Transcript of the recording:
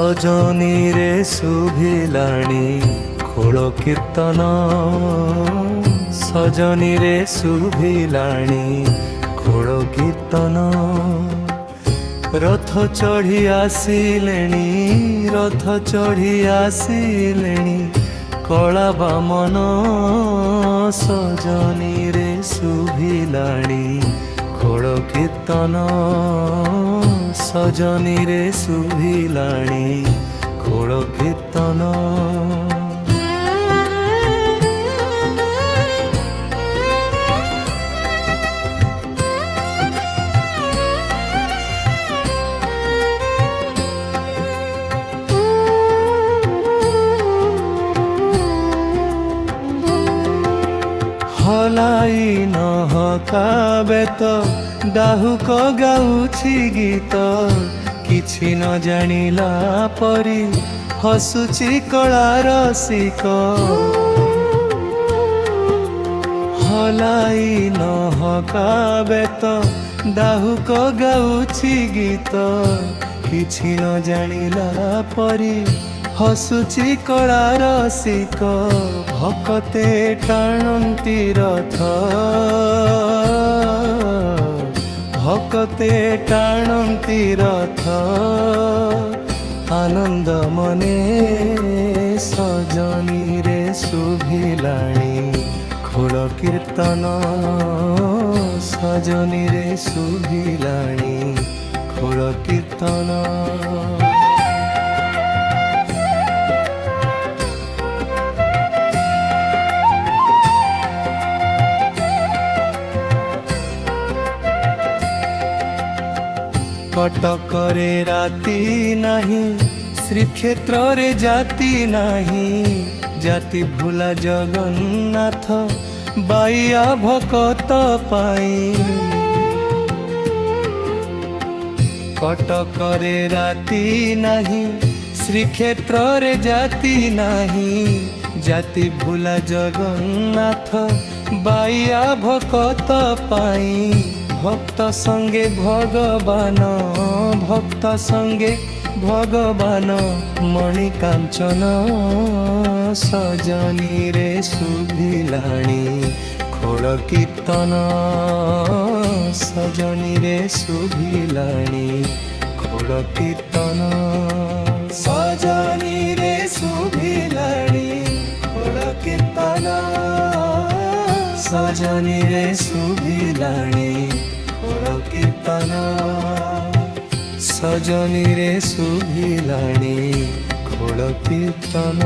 सजनी रे शुभिलाणी खोल कीर्तन सजनी रे शुभिलाणी खोल कीर्तन रथ चढ़ी आसिलेणी रथ चढ़ी आसिलेणी कला बामन सजनी रे शुभिलाणी खोल कीर्तन सजनी रे शुभिलाणी खोल कीर्तन हलाई न हकाबे तो डाहुक गाउछि गीत किछि न जानिला परी हसुची कला रसिक हलाई न हकाबे तो डाहुक गाउछि गीत किछि न जानिला परी हसुची कला रसिक भकते टाणन्ति रथ भकते टाणन्ति रथ आनंद मने सजनी रे शुभिलाणी खोल कीर्तन सजनी रे शुभिलाणी खोल कीर्तन कटकरे राति नाही श्रीक्षेत्र रे जाति नाही जाति भूला जगन्नाथ बाइया भकत पाई कटकरे राति नाही श्रीक्षेत्र रे जाति नाही जाति भूला जगन्नाथ बाइया भकत पाई भक्त संगे भगवान भक्त संगे भगवान मणि कांचन सजनी रे शुभिलाणी खोल कीर्तन सजनी रे शुभिलाणी खोल कीर्तन सजनी रे शुभिलाणी खोल कीर्तन सजनी रे शुभिलाणी खोल कीर्तन सजनी रे शुभिलाणी खोल कीर्तन।